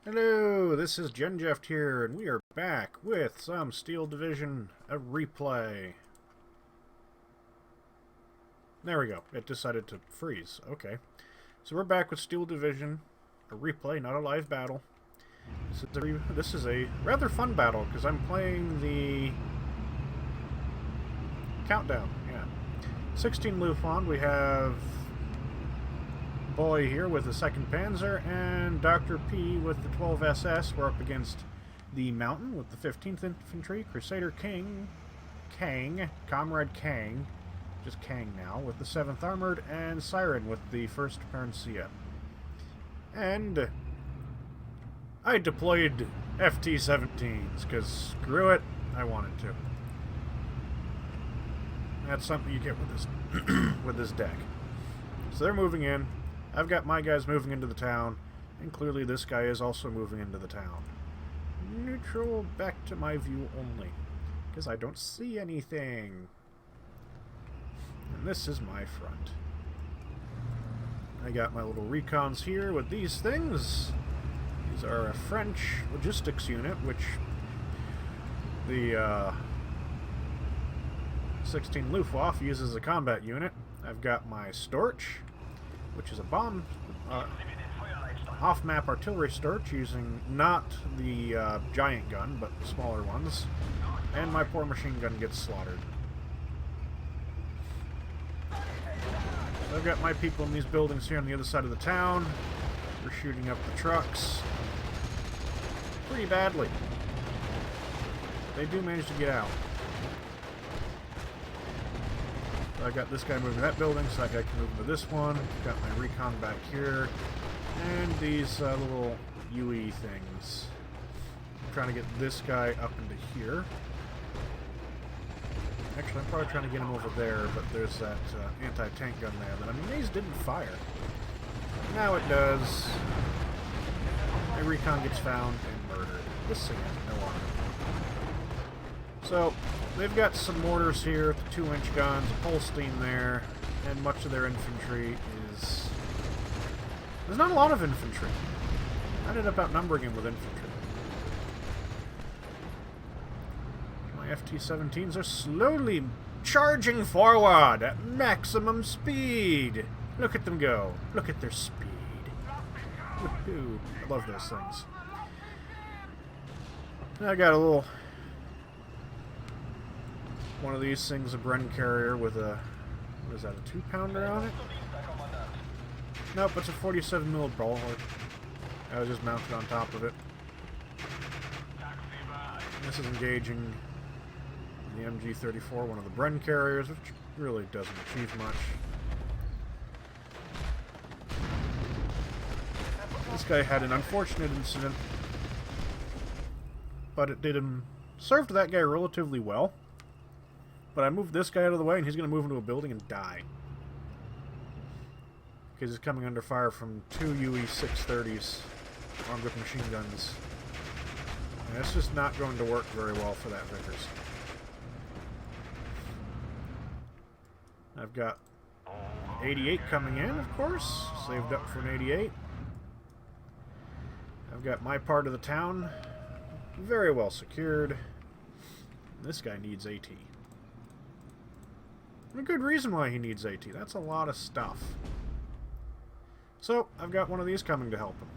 Hello, this is Genjeft here, and we are back with some Steel Division, a replay. There we go. It decided to freeze. Okay. So we're back with Steel Division, a replay, not a live battle. This is a rather fun battle, because I'm playing the Countdown, yeah. 16 Luftwaffe, we have Boy here with the 2nd Panzer, and Dr. P with the 12 SS. We're up against the Mountain with the 15th Infantry, Crusader Comrade Kang, just Kang now, with the 7th Armored, and Siren with the 1st Parancia. And I deployed FT-17s, because screw it, I wanted to. That's something you get with this with this deck. So they're moving in. I've got my guys moving into the town, and clearly this guy is also moving into the town. Neutral back to my view only, because I don't see anything. And this is my front. I got my little recons here with these things. These are a French logistics unit, which the 16 Luftwaffe uses as a combat unit. I've got my Storch, which is a bomb, off-map artillery Storch, using not the giant gun, but the smaller ones. And my poor machine gun gets slaughtered. So I've got my people in these buildings here on the other side of the town. We're shooting up the trucks pretty badly. They do manage to get out. I got this guy moving to that building, so that guy can move into this one. Got my recon back here. And these little UE things. I'm trying to get this guy up into here. Actually, I'm probably trying to get him over there, but there's that anti-tank gun there that I'm amazed didn't fire. Now it does. My recon gets found and murdered. This thing has no armor. So, they've got some mortars here, the 2-inch guns, a Holstein there, and much of their infantry is... There's not a lot of infantry. I ended up outnumbering him with infantry. My FT-17s are slowly charging forward at maximum speed. Look at them go. Look at their speed. Woohoo. I love those things. I got a little... one of these things, a Bren carrier with a, what is that, a 2-pounder on it? Nope, it's a 47mm Bulwark. I was just mounted on top of it. This is engaging the MG-34, one of the Bren carriers, which really doesn't achieve much. This guy had an unfortunate incident, but it did him, served that guy relatively well. But I moved this guy out of the way, and he's going to move into a building and die. Because he's coming under fire from 2 UE-630s armed with machine guns. And it's just not going to work very well for that Vickers. I've got 88 coming in, of course. Saved up for an 88. I've got my part of the town very well secured. This guy needs AT. A good reason why he needs AT. That's a lot of stuff. So, I've got one of these coming to help him.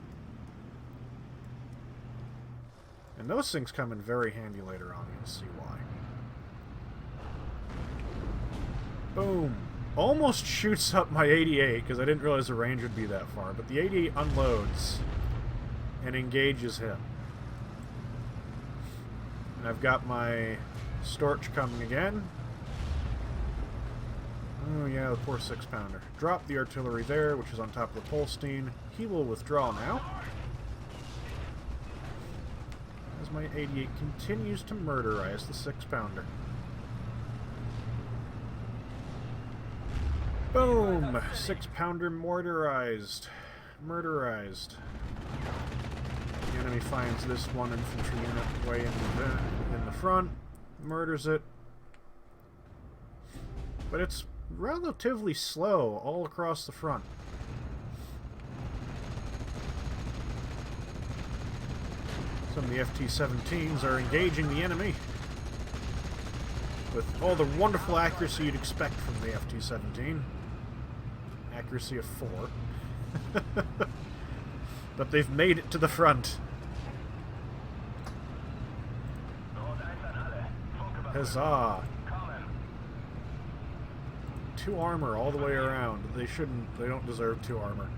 And those things come in very handy later on. You'll see why. Boom. Almost shoots up my 88, because I didn't realize the range would be that far. But the 88 unloads and engages him. And I've got my Storch coming again. Oh yeah, the poor 6-pounder. Drop the artillery there, which is on top of the Holstein. He will withdraw now. As my 88 continues to murderize the 6-pounder. Boom! 6-pounder mortarized. Murderized. The enemy finds this one infantry unit way in the front. Murders it. But it's relatively slow all across the front. Some of the FT-17s are engaging the enemy with all the wonderful accuracy you'd expect from the FT-17. Accuracy of 4. But they've made it to the front. Huzzah! 2 armor all the way around. They don't deserve 2 armor.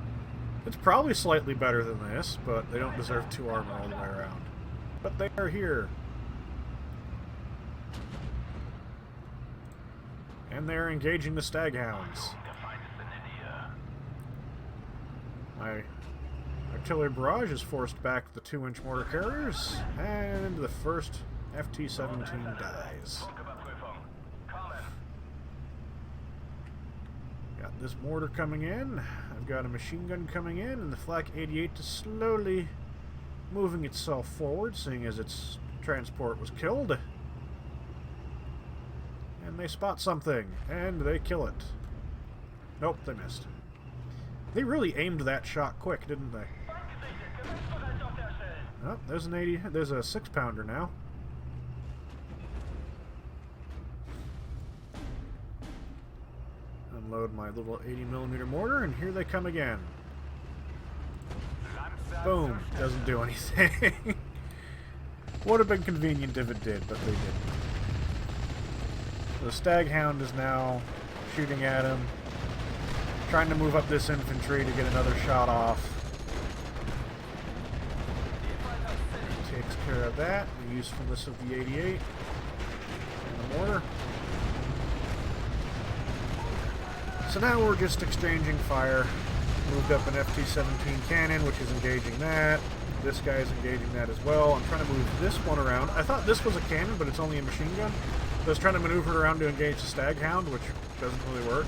It's probably slightly better than this, but they don't deserve 2 armor all the way around. But they are here. And they're engaging the Staghounds. My artillery barrage has forced back the 2-inch mortar carriers, and the first FT-17 dies. Got this mortar coming in. I've got a machine gun coming in, and the Flak 88 is slowly moving itself forward, seeing as its transport was killed. And they spot something, and they kill it. Nope, they missed. They really aimed that shot quick, didn't they? Oh, there's an 80. There's a 6-pounder now. Unload my little 80mm mortar, and here they come again. Boom. Doesn't do anything. Would have been convenient if it did, but they didn't. The Staghound is now shooting at him, trying to move up this infantry to get another shot off. Takes care of that. The usefulness of the 88 and the mortar. So now we're just exchanging fire. Moved up an FT-17 cannon, which is engaging that. This guy is engaging that as well. I'm trying to move this one around. I thought this was a cannon, but it's only a machine gun. So I was trying to maneuver it around to engage the Staghound, which doesn't really work.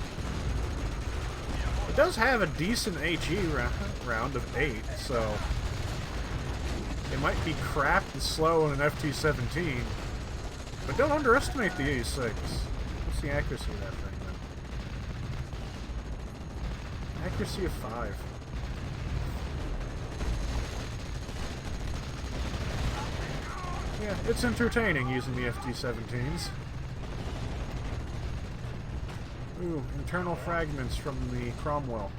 It does have a decent HE round of 8, so it might be crap and slow in an FT-17, but don't underestimate the 86. What's the accuracy of that thing, then? Accuracy of 5. Yeah, it's entertaining using the FT-17s. Ooh, internal fragments from the Cromwell.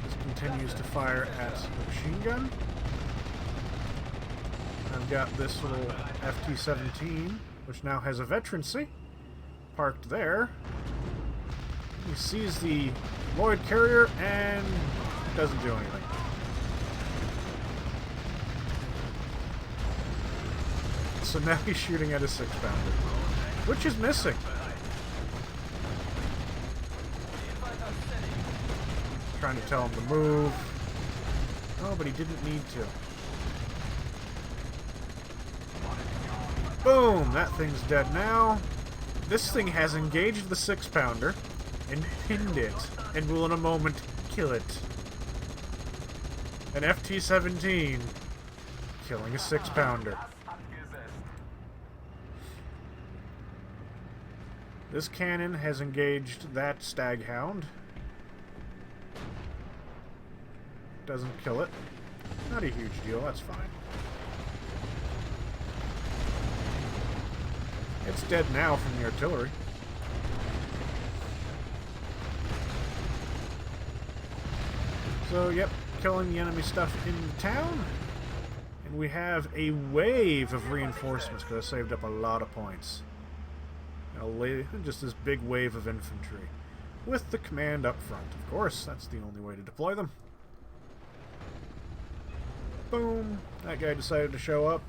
This continues to fire at the machine gun. I've got this little FT-17, which now has a veterancy, parked there. He sees the Lloyd carrier and doesn't do anything. So now he's shooting at a 6-pounder, which is missing. Trying to tell him to move. Oh, but he didn't need to. Boom! That thing's dead now. This thing has engaged the 6-pounder and pinned it, and will in a moment kill it. An FT-17 killing a 6-pounder. This cannon has engaged that Staghound. Doesn't kill it. Not a huge deal, that's fine. It's dead now from the artillery. So, yep, killing the enemy stuff in the town. And we have a wave of reinforcements because I saved up a lot of points. Just this big wave of infantry with the command up front. Of course, that's the only way to deploy them. Boom. That guy decided to show up.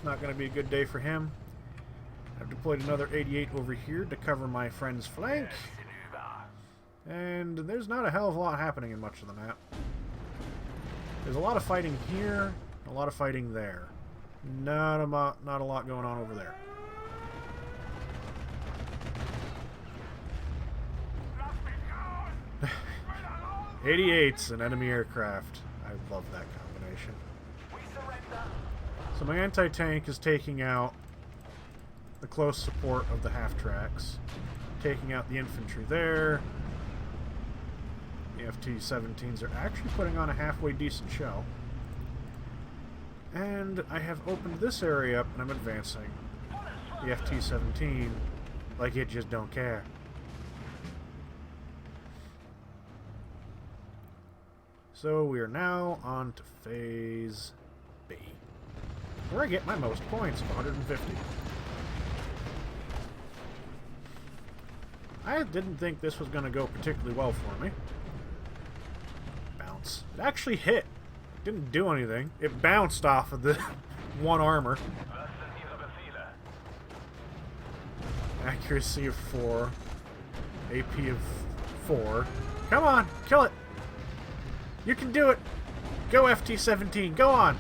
Not going to be a good day for him. I've deployed another 88 over here to cover my friend's flank. And there's not a hell of a lot happening in much of the map. There's a lot of fighting here, a lot of fighting there. Not a lot going on over there. 88's an enemy aircraft. I love that combination. So my anti-tank is taking out the close support of the half-tracks. Taking out the infantry there. The FT-17s are actually putting on a halfway decent show. And I have opened this area up and I'm advancing. The FT-17, like it just don't care. So we are now on to Phase B, where I get my most points, 150. I didn't think this was going to go particularly well for me. Bounce. It actually hit. Didn't do anything. It bounced off of the one armor. Accuracy of 4. AP of 4. Come on, kill it! You can do it! Go FT-17, go on!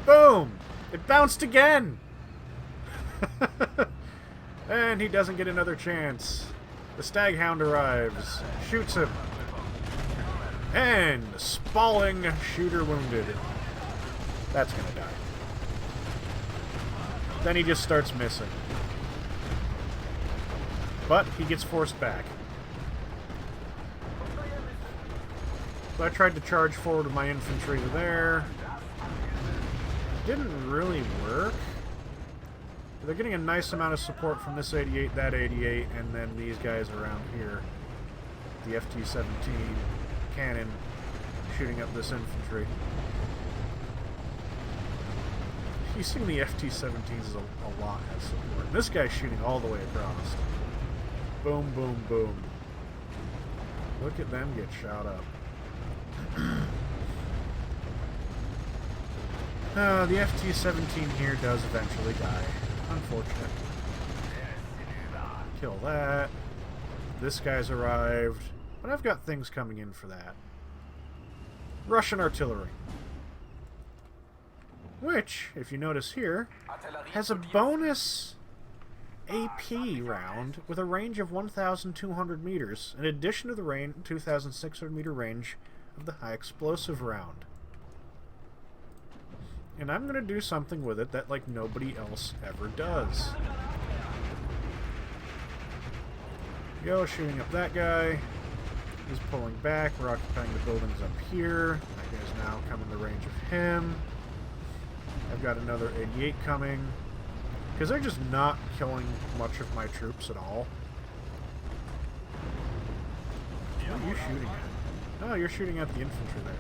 Boom! It bounced again! And he doesn't get another chance. The Staghound arrives, shoots him. And spalling shooter wounded. That's gonna die. Then he just starts missing. But he gets forced back. So I tried to charge forward with my infantry there. Didn't really work. They're getting a nice amount of support from this 88, that 88, and then these guys around here. The FT-17 cannon shooting up this infantry. Using the FT-17s is a lot as support. And this guy's shooting all the way across. Boom, boom, boom. Look at them get shot up. The FT-17 here does eventually die. Unfortunate. Kill that. This guy's arrived. But I've got things coming in for that. Russian artillery. Which, if you notice here, has a bonus AP round with a range of 1,200 meters, in addition to the 2,600 meter range of the high explosive round. And I'm going to do something with it that like nobody else ever does. Go, shooting up that guy. He's pulling back. We're occupying the buildings up here. That guy's now coming to range of him. I've got another 88 coming. Because they're just not killing much of my troops at all. What are you shooting at? Oh, you're shooting at the infantry there.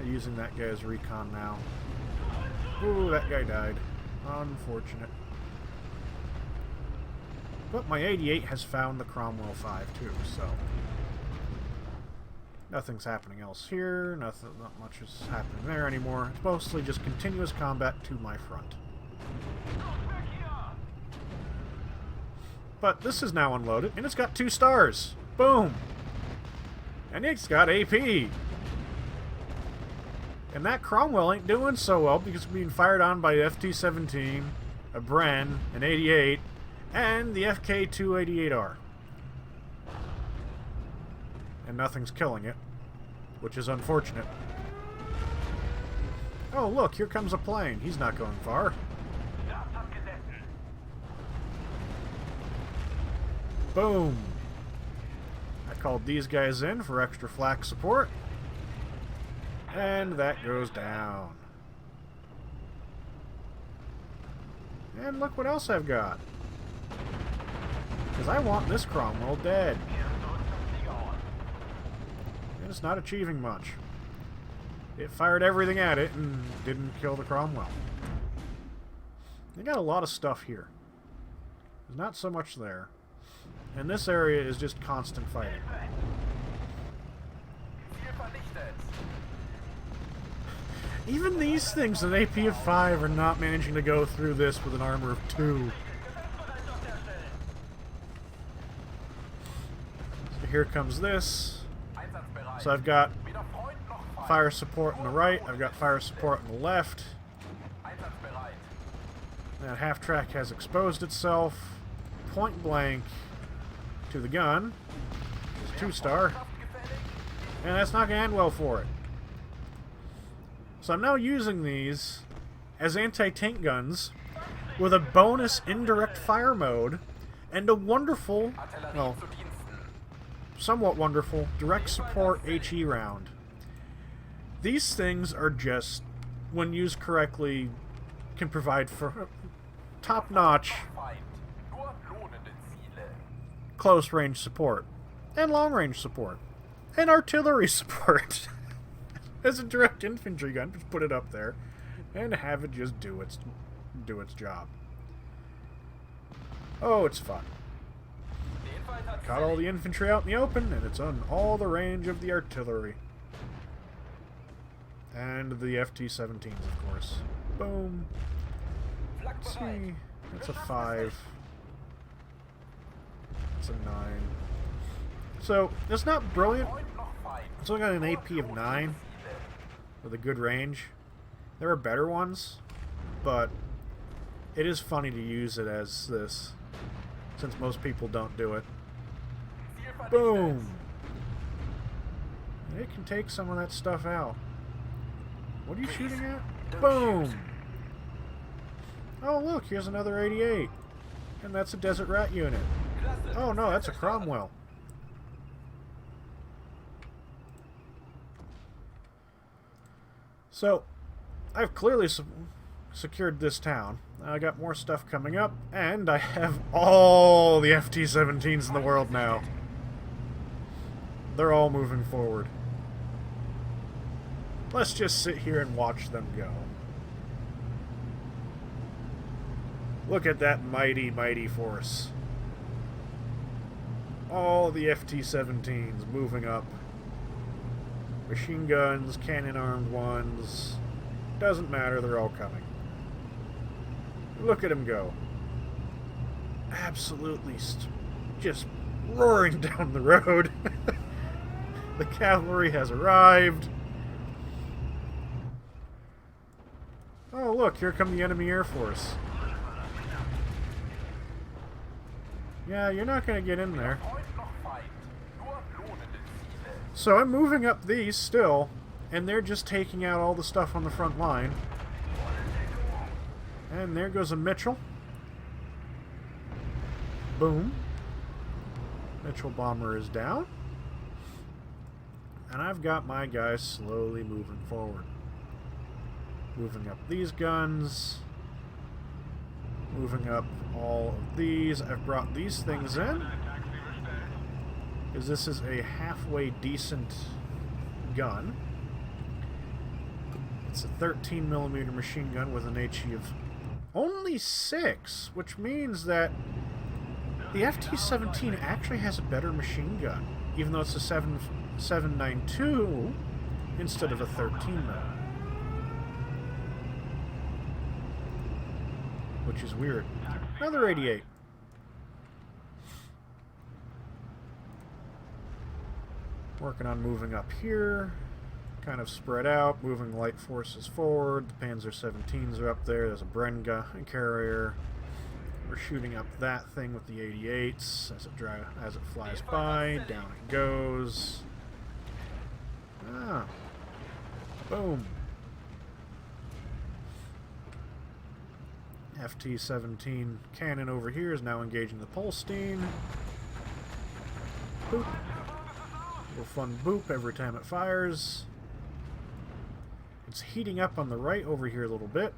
Using that guy's recon now. Ooh, that guy died. Unfortunate. But my 88 has found the Cromwell 5 too, so nothing's happening else here. Not much is happening there anymore. It's mostly just continuous combat to my front. But this is now unloaded, and it's got 2 stars. Boom! And it's got AP. And that Cromwell ain't doing so well because it's being fired on by FT-17, a Bren, an 88, and the FK-288R. And nothing's killing it, which is unfortunate. Oh, look, here comes a plane. He's not going far. Boom! I called these guys in for extra flak support. And that goes down. And look what else I've got. Because I want this Cromwell dead. And it's not achieving much. It fired everything at it and didn't kill the Cromwell. They got a lot of stuff here. There's not so much there. And this area is just constant fighting. Even these things with an AP of 5 are not managing to go through this with an armor of 2. So here comes this. So I've got fire support on the right, I've got fire support on the left. That half-track has exposed itself. Point blank to the gun. It's 2-star. And that's not going to end well for it. So I'm now using these as anti-tank guns with a bonus indirect fire mode and a wonderful, well, somewhat wonderful direct support HE round. These things are just, when used correctly, can provide for top-notch close-range support, and long-range support, and artillery support. As a direct infantry gun, just put it up there, and have it just do its job. Oh, it's fun. Caught all the infantry out in the open, and it's on all the range of the artillery. And the FT-17s, of course. Boom. Let's see. That's a 5. It's a 9. So, it's not brilliant. It's only got an AP of 9 with a good range. There are better ones, but it is funny to use it as this, since most people don't do it. Boom! It can take some of that stuff out. What are you shooting at? Boom! Oh, look, here's another 88. And that's a Desert Rat unit. Oh, no, that's a Cromwell. So, I've clearly secured this town. I got more stuff coming up, and I have all the FT-17s in the world now. They're all moving forward. Let's just sit here and watch them go. Look at that mighty, mighty force. All the FT-17s moving up. Machine guns, cannon-armed ones. Doesn't matter, they're all coming. Look at them go. Absolutely just roaring down the road. The cavalry has arrived. Oh, look, here come the enemy Air Force. Yeah, you're not going to get in there. So I'm moving up these still, and they're just taking out all the stuff on the front line. And there goes a Mitchell. Boom. Mitchell bomber is down. And I've got my guys slowly moving forward. Moving up these guns. Moving up all of these. I've brought these things in, because this is a halfway decent gun. It's a 13mm machine gun with an HE of only 6, which means that the FT-17 actually has a better machine gun, even though it's a 7.92 instead of a 13mm. Which is weird. Another 88. Working on moving up here. Kind of spread out, moving light forces forward. The Panzer 17s are up there. There's a Bren carrier. We're shooting up that thing with the 88s as it flies by. Down it goes. Ah. Boom. FT-17 cannon over here is now engaging the Polstein. Boop. Little fun boop every time it fires. It's heating up on the right over here a little bit.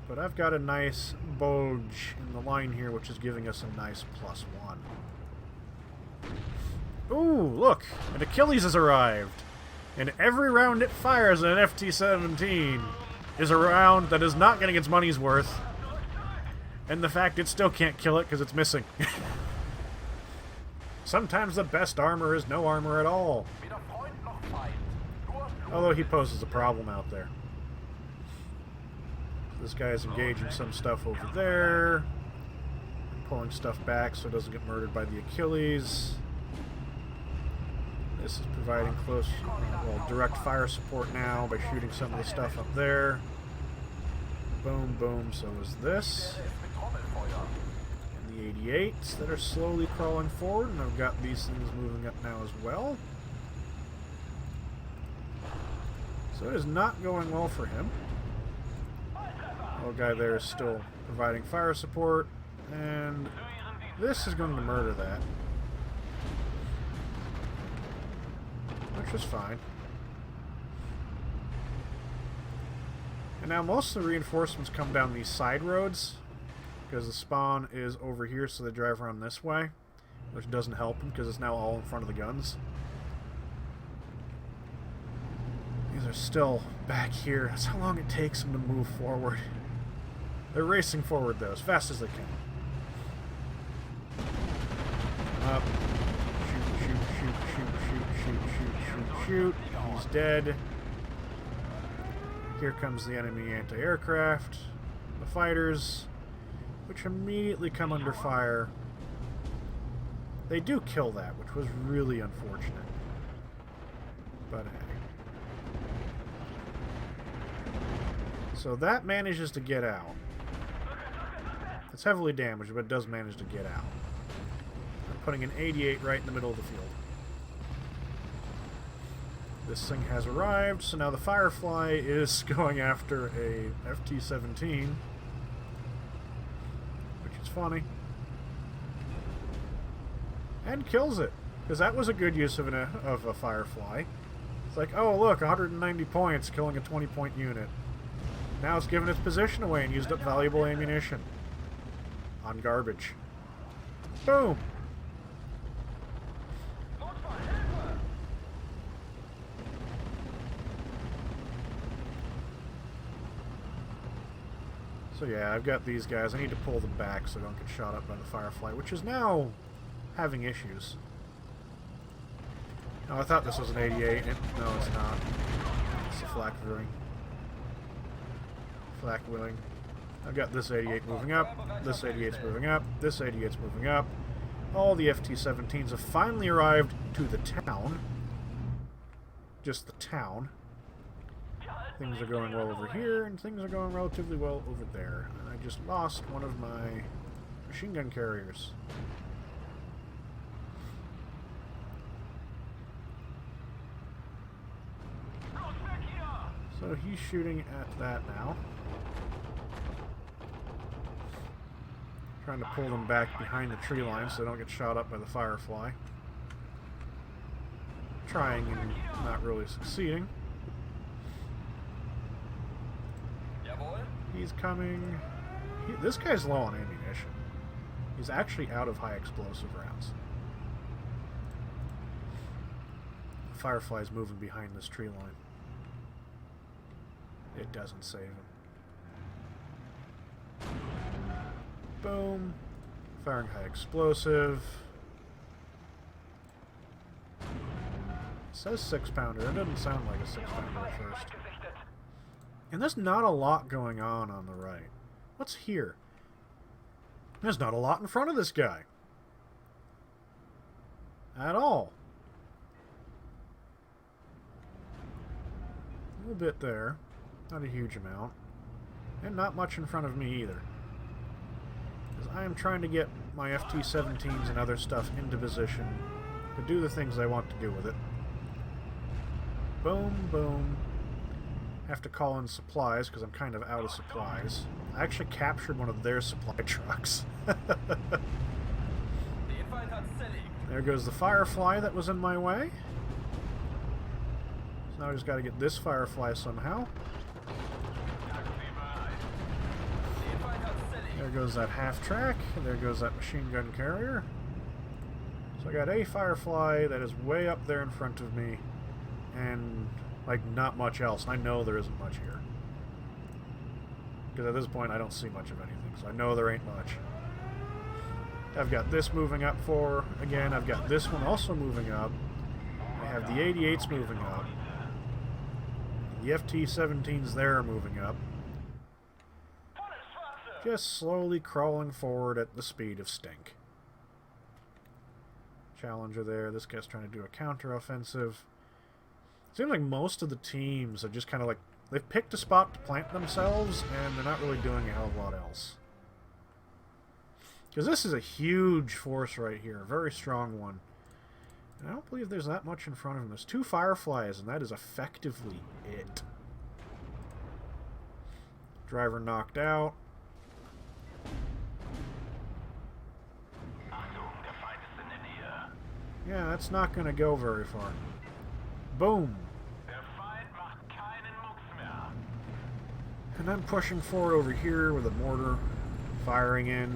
But I've got a nice bulge in the line here, which is giving us a nice +1. Ooh, look! An Achilles has arrived! And every round it fires an FT-17 is a round that is not getting its money's worth. And the fact it still can't kill it because it's missing. Sometimes the best armor is no armor at all. Although he poses a problem out there. This guy is engaging some stuff over there. Pulling stuff back so it doesn't get murdered by the Achilles. This is providing close, well, direct fire support now by shooting some of the stuff up there. Boom, boom, so is this. And the 88s that are slowly crawling forward, and I've got these things moving up now as well. So it is not going well for him. Little guy there is still providing fire support, and this is going to murder that. Which is fine. And now most of the reinforcements come down these side roads, because the spawn is over here, so they drive around this way, which doesn't help them because it's now all in front of the guns. These are still back here. That's how long it takes them to move forward. They're racing forward, though, as fast as they can. Up. Shoot, shoot, shoot, shoot, shoot, shoot, shoot, shoot. He's dead. Here comes the enemy anti-aircraft. The fighters, which immediately come under fire. They do kill that, which was really unfortunate. But hey. So that manages to get out. It's heavily damaged, but it does manage to get out. I'm putting an 88 right in the middle of the field. This thing has arrived, so now the Firefly is going after a FT-17, which is funny. And kills it, because that was a good use of a Firefly. It's like, oh look, 190 points, killing a 20-point unit. Now it's given its position away and used up valuable ammunition. On garbage. Boom! So yeah, I've got these guys. I need to pull them back so they don't get shot up by the Firefly, which is now having issues. Oh, I thought this was an 88. No, it's not. It's a flak viewing. Flak willing. I've got this 88 moving up, this 88's moving up, this 88's moving up. All the FT-17s have finally arrived to the town. Just the town. Things are going well over here, and things are going relatively well over there. And I just lost one of my machine gun carriers. So he's shooting at that now. Trying to pull them back behind the tree line so they don't get shot up by the Firefly. Trying and not really succeeding. He's coming. This guy's low on ammunition. He's actually out of high explosive rounds. The Firefly's moving behind this tree line. It doesn't save him. Boom. Firing high explosive. It says 6-pounder. It doesn't sound like a 6-pounder at first. And there's not a lot going on the right. What's here? There's not a lot in front of this guy. At all. A little bit there. Not a huge amount. And not much in front of me either. Because I am trying to get my FT-17s and other stuff into position to do the things I want to do with it. Boom, boom. Have to call in supplies because I'm kind of out of supplies. I actually captured one of their supply trucks. There goes the Firefly that was in my way. So now I just got to get this Firefly somehow. There goes that half-track. There goes that machine gun carrier. So I got a Firefly that is way up there in front of me. And, like, not much else. And I know there isn't much here. Because at this point I don't see much of anything. So I know there ain't much. I've got this moving up for, again, I've got this one also moving up. I have the 88s moving up. The FT-17s there are moving up. Just slowly crawling forward at the speed of stink. Challenger there. This guy's trying to do a counter-offensive. Seems like most of the teams are just kind of like, they've picked a spot to plant themselves, and they're not really doing a hell of a lot else. Because this is a huge force right here, a very strong one. And I don't believe there's that much in front of him. There's 2 Fireflies, and that is effectively it. Driver knocked out. Yeah, that's not going to go very far. Boom. And I'm pushing forward over here with a mortar, firing in.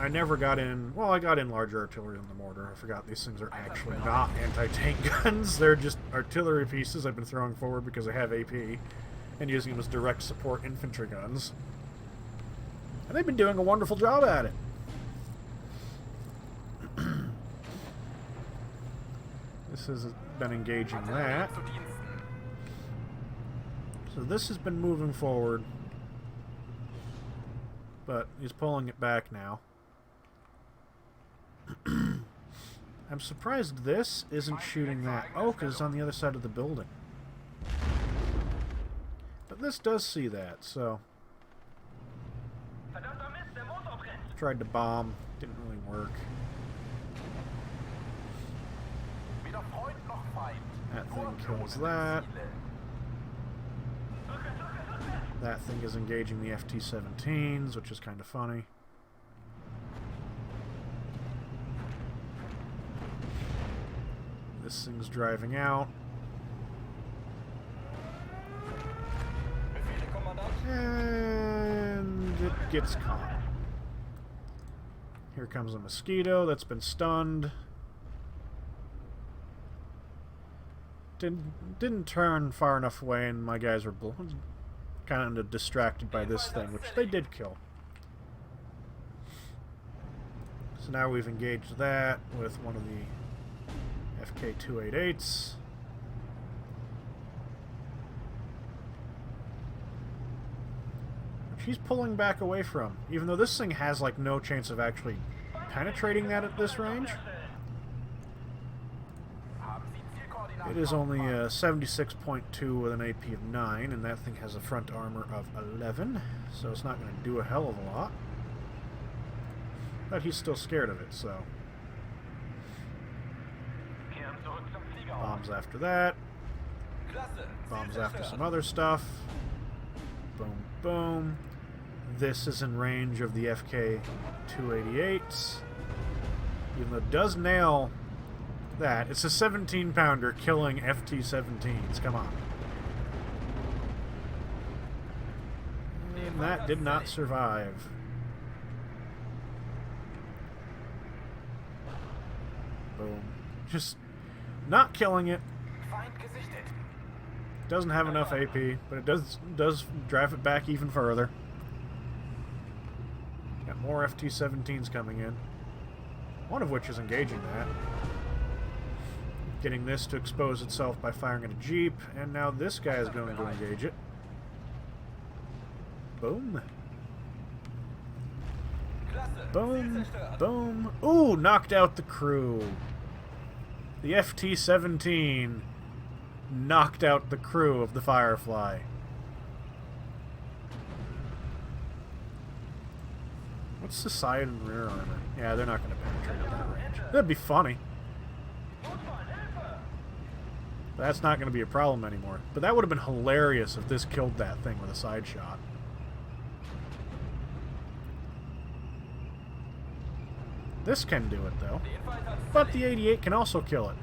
I never got in... Well, I got in large artillery on the mortar. I forgot these things are actually not anti-tank guns. They're just artillery pieces I've been throwing forward because I have AP and using them as direct support infantry guns. And they've been doing a wonderful job at it. This has been engaging that. So this has been moving forward. But he's pulling it back now. I'm surprised this isn't shooting that. Oh, because it's on the other side of the building. But this does see that, so... Tried to bomb. Didn't really work. That thing kills that. That thing is engaging the FT-17s, which is kind of funny. This thing's driving out. And it gets caught. Here comes a mosquito that's been stunned. Didn't turn far enough away, and my guys were kind of distracted by this thing, which they did kill. So now we've engaged that with one of the FK-288s. Which he's pulling back away from, even though this thing has like no chance of actually penetrating that at this range. It is only a 76.2 with an AP of 9, and that thing has a front armor of 11, so it's not going to do a hell of a lot. But he's still scared of it, so... Bombs after that. Bombs after some other stuff. Boom, boom. This is in range of the FK-288s. Even though it does nail... that. It's a 17-pounder killing FT-17s. Come on. And that did not survive. Boom. Just not killing it. Doesn't have enough AP, but it does drive it back even further. Got more FT-17s coming in. One of which is engaging that. Getting this to expose itself by firing at a jeep, and now this guy is going to engage it. Boom. Boom. Boom. Ooh, knocked out the crew. The FT-17 knocked out the crew of the Firefly. What's the side and rear armor? Yeah, they're not going to penetrate at that range. That'd be funny. That's not going to be a problem anymore. But that would have been hilarious if this killed that thing with a side shot. This can do it, though. But the 88 can also kill it.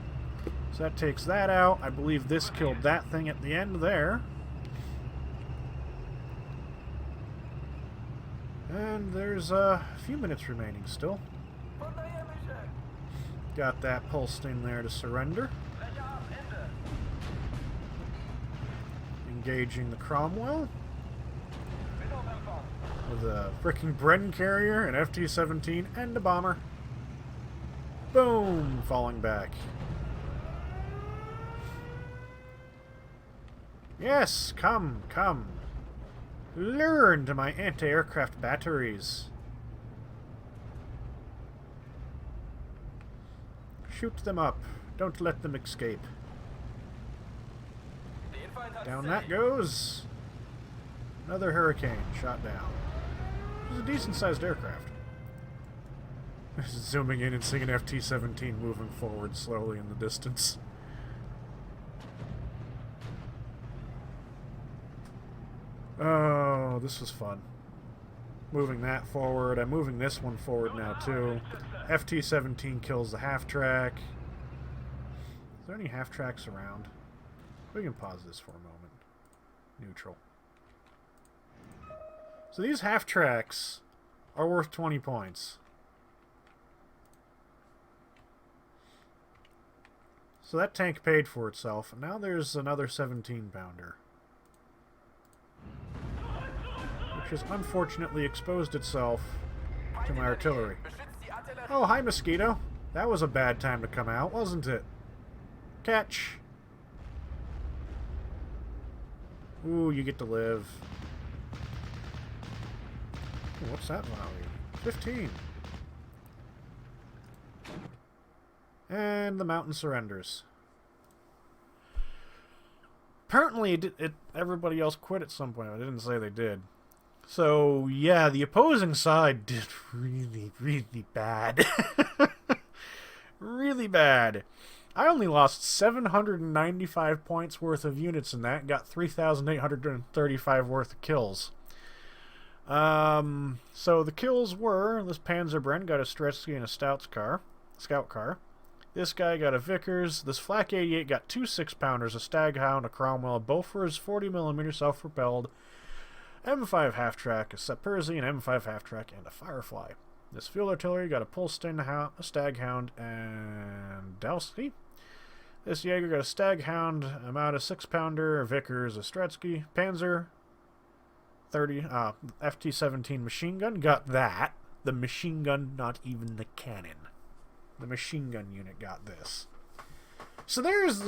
So that takes that out. I believe this killed that thing at the end there. And there's a few minutes remaining still. Got that pulsed in there to surrender. Engaging the Cromwell with a frickin' Bren carrier, an FT-17, and a bomber. Boom! Falling back. Yes, come, come. Learn to my anti-aircraft batteries. Shoot them up. Don't let them escape. Down that goes. Another Hurricane shot down. It was a decent-sized aircraft. Zooming in and seeing an FT-17 moving forward slowly in the distance. Oh this was fun. Moving that forward. I'm moving this one forward now, too. FT-17 kills the half-track. Is there any half-tracks around? We can pause this for a moment. Neutral. So these half-tracks are worth 20 points. So that tank paid for itself. And now there's another 17-pounder. Which has unfortunately exposed itself to my artillery. Oh, hi, Mosquito. That was a bad time to come out, wasn't it? Catch. Ooh, you get to live. Ooh, what's that value? 15. And the mountain surrenders. Apparently, everybody else quit at some point. I didn't say they did. So, yeah, the opposing side did really, really bad. Really bad. I only lost 795 points worth of units in that. Got 3,835 worth of kills. So the kills were, this Panzerbrenn got a Stretsky and a scout car. This guy got a Vickers. This Flak 88 got 2 6-pounders, a Staghound, a Cromwell, a Bofors 40mm self-propelled, M5 half-track, a Saperzi, an M5 half-track, and a Firefly. This field artillery got a Polstein, a Staghound, and Delsky. This Jaeger got a Staghound, a Mauda 6-pounder, a Vickers, a Stretsky, Panzer 30, FT-17 machine gun, got that. The machine gun, not even the cannon. The machine gun unit got this. So there's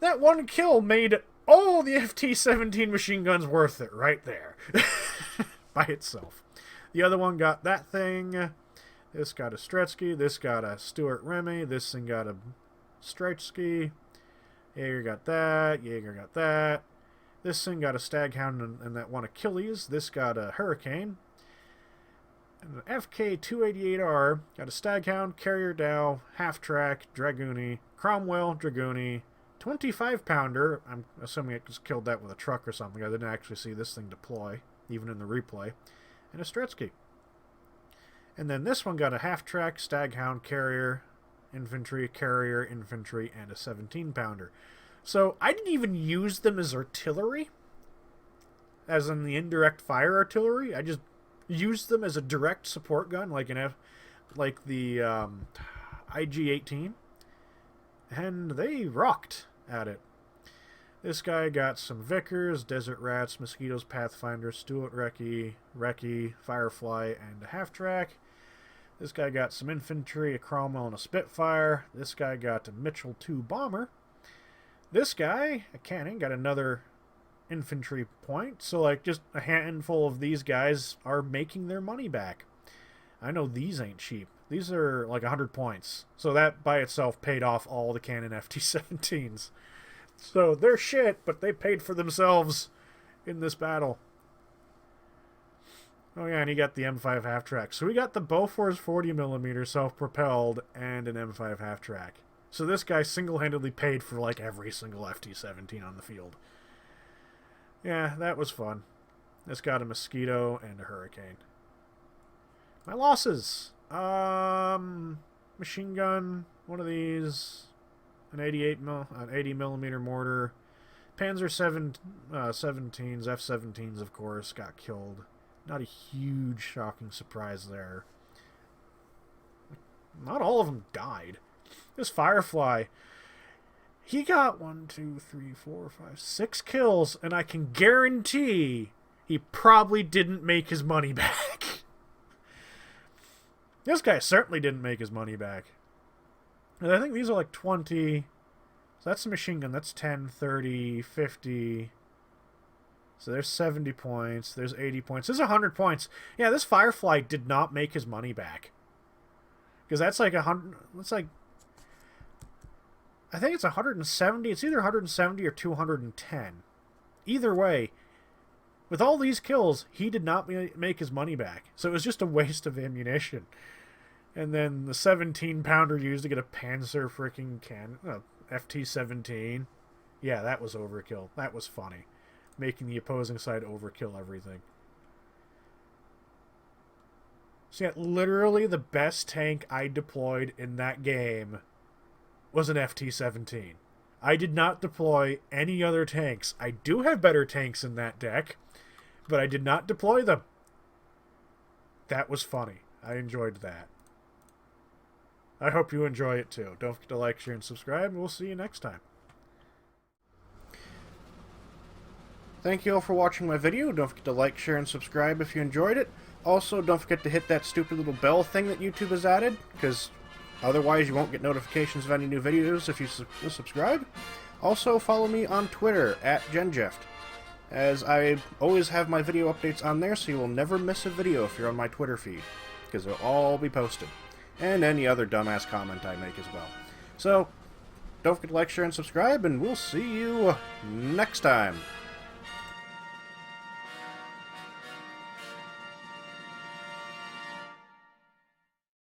that one kill made all the FT-17 machine guns worth it right there. By itself. The other one got that thing. This got a Stretsky. This got a Stuart Remy. This thing got a Stretsky. Jaeger got that. Jaeger got that. This thing got a Staghound and that one Achilles. This got a Hurricane. And the FK-288R got a Staghound, Carrier Dow, Half-Track, Dragoony, Cromwell, Dragoony, 25-pounder. I'm assuming it just killed that with a truck or something. I didn't actually see this thing deploy, even in the replay. And a Stretsky. And then this one got a Half-Track, Staghound, Carrier, Infantry, and a 17-pounder. So I didn't even use them as artillery, as in the indirect fire artillery. I just used them as a direct support gun, like the IG-18, and they rocked at it. This guy got some Vickers, Desert Rats, Mosquitoes, Pathfinder, Stuart Recce, Firefly, and a half-track. This guy got some infantry, a Cromwell, and a Spitfire. This guy got a Mitchell II bomber. This guy, a cannon, got another infantry point. So, like, just a handful of these guys are making their money back. I know these ain't cheap. These are like 100 points. So that by itself paid off all the cannon FT-17s. So they're shit, but they paid for themselves in this battle. Oh yeah, and he got the M5 half-track. So we got the Bofors 40mm self-propelled and an M5 half-track. So this guy single-handedly paid for like every single FT-17 on the field. Yeah, that was fun. This got a Mosquito and a Hurricane. My losses. Machine gun, one of these, an 80mm mortar, Panzer 17s, F-17s, of course, got killed. Not a huge, shocking surprise there. Not all of them died. This Firefly, he got 6 kills, and I can guarantee he probably didn't make his money back. This guy certainly didn't make his money back. And I think these are like 20. So that's a machine gun. That's 10, 30, 50. So there's 70 points. There's 80 points. There's 100 points. Yeah, this Firefly did not make his money back. Because that's like 100. That's like, I think it's 170. It's either 170 or 210. Either way, with all these kills, he did not make his money back. So it was just a waste of ammunition. And then the 17-pounder used to get a Panzer freaking FT-17. Yeah, that was overkill. That was funny. making the opposing side overkill everything. So yeah, literally the best tank I deployed in that game was an FT-17. I did not deploy any other tanks. I do have better tanks in that deck, but I did not deploy them. That was funny. I enjoyed that. I hope you enjoy it too. Don't forget to like, share, and subscribe, and we'll see you next time. Thank you all for watching my video. Don't forget to like, share, and subscribe if you enjoyed it. Also, don't forget to hit that stupid little bell thing that YouTube has added, because otherwise you won't get notifications of any new videos if you subscribe. Also, follow me on Twitter, @GenJeft, as I always have my video updates on there, so you will never miss a video if you're on my Twitter feed, because they'll all be posted. And any other dumbass comment I make as well. So, don't forget to like, share, and subscribe, and we'll see you next time.